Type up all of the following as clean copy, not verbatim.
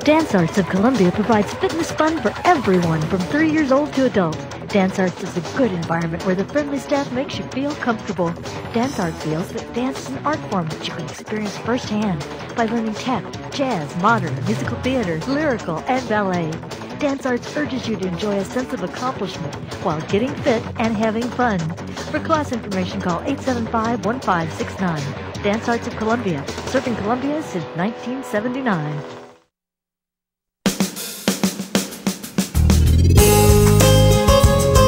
Dance Arts of Columbia provides fitness fun for everyone from 3 years old to adult. Dance Arts is a good environment where the friendly staff makes you feel comfortable. Dance Arts feels that dance is an art form that you can experience firsthand by learning tap, jazz, modern, musical theater, lyrical, and ballet. Dance Arts urges you to enjoy a sense of accomplishment while getting fit and having fun. For class information, call 875-1569. Dance Arts of Columbia, serving Columbia since 1979.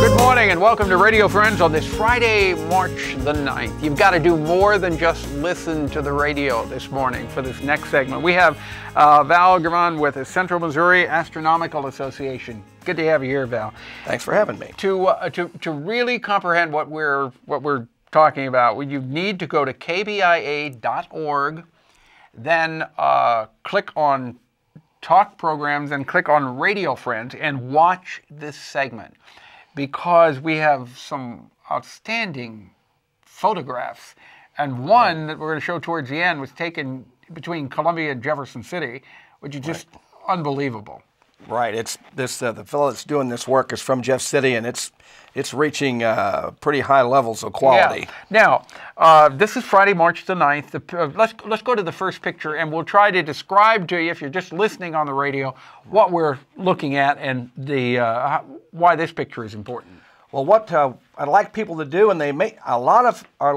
Good morning and welcome to Radio Friends on this Friday, March the 9th. You've got to do more than just listen to the radio this morning for this next segment. We have VAL GERMANN with the Central Missouri Astronomical Association. Good to have you here, Val. Thanks for having me. To really comprehend what we're talking about, you need to go to kbia.org, then click on Talk Programs and click on Radio Friends and watch this segment, because we have some outstanding photographs, and one that we're going to show towards the end was taken between Columbia and Jefferson City, which is just unbelievable. Right. It's this the fellow that's doing this work is from Jeff City, and it's reaching pretty high levels of quality. Yeah. Now, this is Friday, March the 9th. Let's go to the first picture, and we'll try to describe to you, if you're just listening on the radio, what we're looking at and the why this picture is important. Well, what I'd like people to do, and a lot of our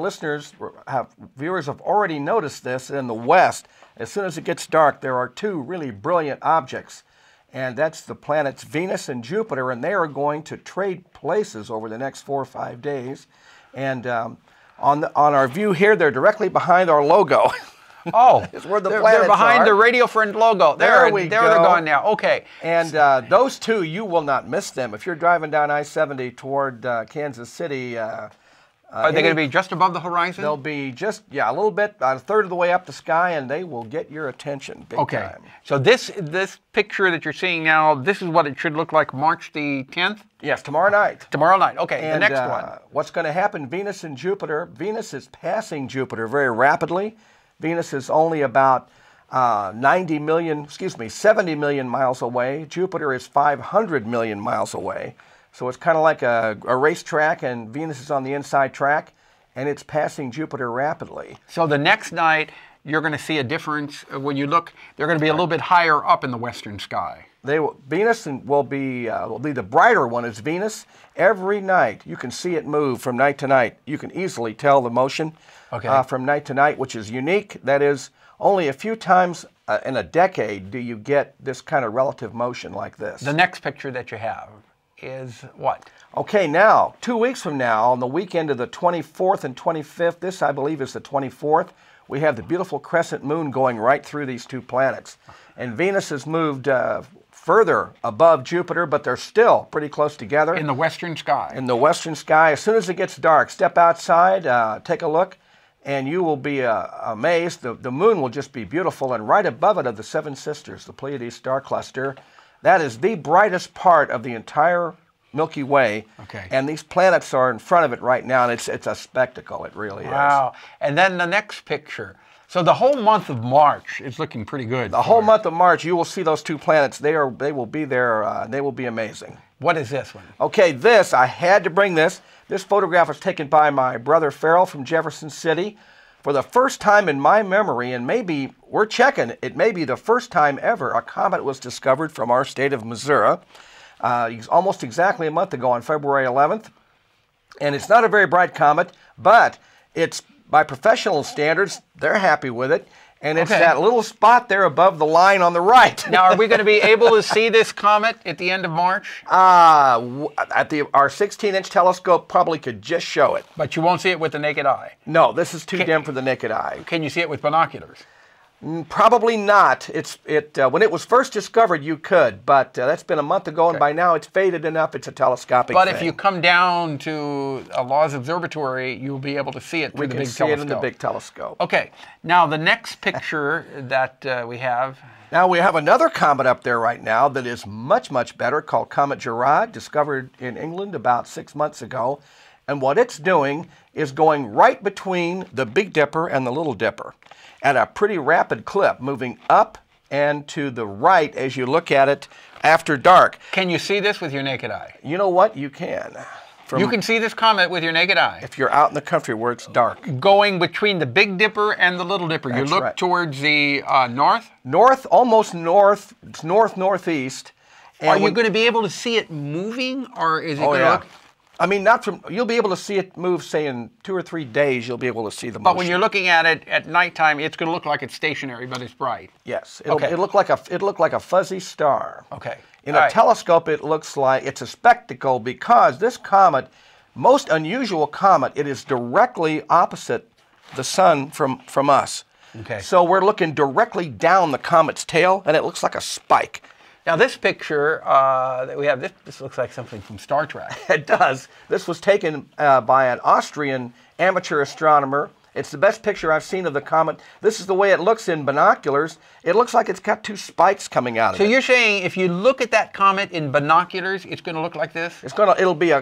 viewers have already noticed this in the west. As soon as it gets dark, there are two really brilliant objects. And that's the planets Venus and Jupiter, and they are going to trade places over the next 4 or 5 days. And on our view here, they're directly behind our logo. Oh, it's where they're behind the Radio Friend logo. There we go. They're gone now. Okay. And those two, you will not miss them. If you're driving down I-70 toward Kansas City, are they going to be just above the horizon? They'll be just, a little bit, about a third of the way up the sky, and they will get your attention big time. So this picture that you're seeing now, this is what it should look like March the 10th? Yes, tomorrow night. Tomorrow night. Okay, and, the next one. What's going to happen, Venus and Jupiter, Venus is passing Jupiter very rapidly. Venus is only about 70 million miles away. Jupiter is 500 million miles away. So it's kind of like a racetrack, and Venus is on the inside track, and it's passing Jupiter rapidly. So the next night, you're going to see a difference. When you look, they're going to be a little bit higher up in the western sky. Venus will be the brighter one is Venus. Every night, you can see it move from night to night. You can easily tell the motion from night to night, which is unique. That is, only a few times in a decade do you get this kind of relative motion like this. The next picture that you have is what? Okay, now, 2 weeks from now, on the weekend of the 24th and 25th, this I believe is the 24th, we have the beautiful crescent moon going right through these two planets. And Venus has moved further above Jupiter, but they're still pretty close together. In the western sky. In the western sky. As soon as it gets dark, step outside, take a look, and you will be amazed. The moon will just be beautiful, and right above it are the Seven Sisters, the Pleiades star cluster. That is the brightest part of the entire Milky Way, and these planets are in front of it right now, and it's a spectacle. It really is. Wow! And then the next picture. So the whole month of March is looking pretty good. The whole month of March, you will see those two planets. They will be there. They will be amazing. What is this one? Okay, I had to bring this. This photograph was taken by my brother Farrell from Jefferson City. For the first time in my memory, and maybe we're checking, it may be the first time ever a comet was discovered from our state of Missouri. Almost exactly a month ago on February 11th. And it's not a very bright comet, but it's, by professional standards, they're happy with it. And it's that little spot there above the line on the right. Now, are we going to be able to see this comet at the end of March? Our 16-inch telescope probably could just show it. But you won't see it with the naked eye? No, this is too dim for the naked eye. Can you see it with binoculars? Probably not. When it was first discovered, you could, but that's been a month ago, and by now it's faded enough. It's a telescopic But thing. if you come down to a Laws Observatory, you'll be able to see it through the big telescope. We can see it in the big telescope. Okay. Now, the next picture that we have... Now, we have another comet up there right now that is much, much better, called Comet Jerod, discovered in England about 6 months ago. And what it's doing is going right between the Big Dipper and the Little Dipper at a pretty rapid clip, moving up and to the right as you look at it after dark. Can you see this with your naked eye? You know what? You can. You can see this comet with your naked eye. If you're out in the country where it's dark. Going between the Big Dipper and the Little Dipper. That's you look right. towards the north? North, almost north. It's north-northeast. Are you going to be able to see it moving, or is it going to look... I mean, not from. You'll be able to see it move, say, in 2 or 3 days. You'll be able to see the motion. But when you're looking at it at nighttime, it's going to look like it's stationary, but it's bright. Yes, it'll look like a fuzzy star. Okay. In a telescope, it looks like it's a spectacle because this comet, most unusual comet, it is directly opposite the sun from us. Okay. So we're looking directly down the comet's tail, and it looks like a spike. Now this picture that we have, this looks like something from Star Trek. It does. This was taken by an Austrian amateur astronomer. It's the best picture I've seen of the comet. This is the way it looks in binoculars. It looks like it's got 2 spikes coming out of it. So you're saying if you look at that comet in binoculars, it's going to look like this? It'll be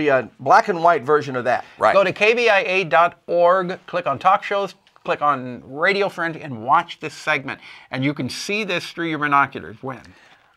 a black and white version of that. Right. Go to kbia.org, click on talk shows, click on Radio Friend, and watch this segment. And you can see this through your binoculars. When?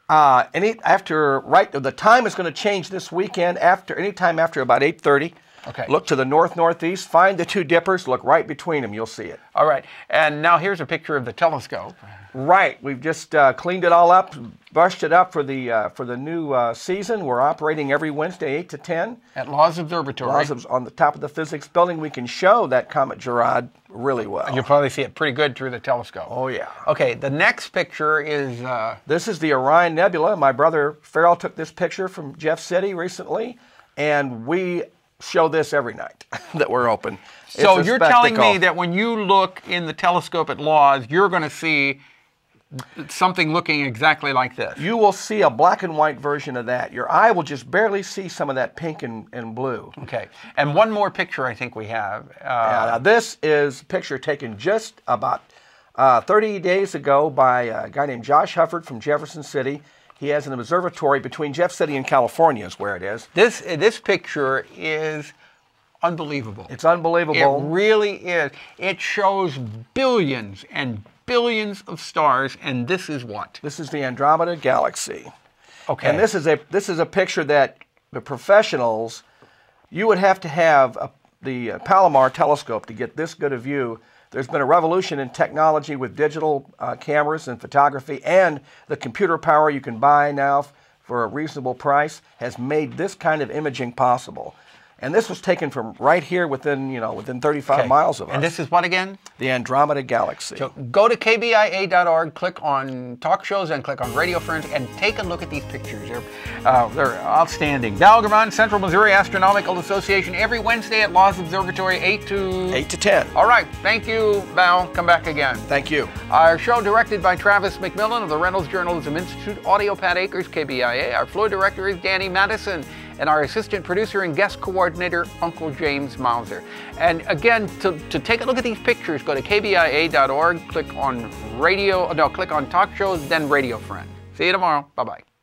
The time is going to change this weekend anytime after about 8:30. Okay. Look to the north-northeast, find the 2 dippers, look right between them, you'll see it. All right. And now here's a picture of the telescope. Right. We've just cleaned it all up, brushed it up for the new season. We're operating every Wednesday 8 to 10 at Laws Observatory. On the top of the physics building. We can show that comet Jerod really well. You'll probably see it pretty good through the telescope. Oh yeah. Okay. The next picture is. This is the Orion Nebula. My brother Farrell took this picture from Jeff City recently, and we show this every night that we're open. So you're telling me that when you look in the telescope at Laws, you're going to see something looking exactly like this? You will see a black and white version of that. Your eye will just barely see some of that pink and blue. Okay. And one more picture I think we have. Now this is a picture taken just about 30 days ago by a guy named Josh Hufford from Jefferson City. He has an observatory between Jeff City and California is where it is. This picture is unbelievable. It's unbelievable. It really is. It shows billions and billions of stars, and this is what? This is the Andromeda Galaxy. Okay. And this is a picture that the professionals, you would have to have the Palomar telescope to get this good a view. There's been a revolution in technology with digital cameras and photography, and the computer power you can buy now for a reasonable price has made this kind of imaging possible. And this was taken from right here within 35 miles of us. And this is what again? The Andromeda Galaxy. So go to kbia.org, click on talk shows, and click on Radio Friends, and take a look at these pictures. They're outstanding. VAL GERMANN, Central Missouri Astronomical Association, every Wednesday at Laws Observatory, 8 to 10. All right. Thank you, Val. Come back again. Thank you. Our show directed by Travis McMillan of the Reynolds Journalism Institute, Audio Pat Akers, KBIA. Our floor director is Danny Madison, and our assistant producer and guest coordinator, Uncle James Mauser. And again, to take a look at these pictures, go to kbia.org, click on talk shows, then Radio Friend. See you tomorrow. Bye-bye.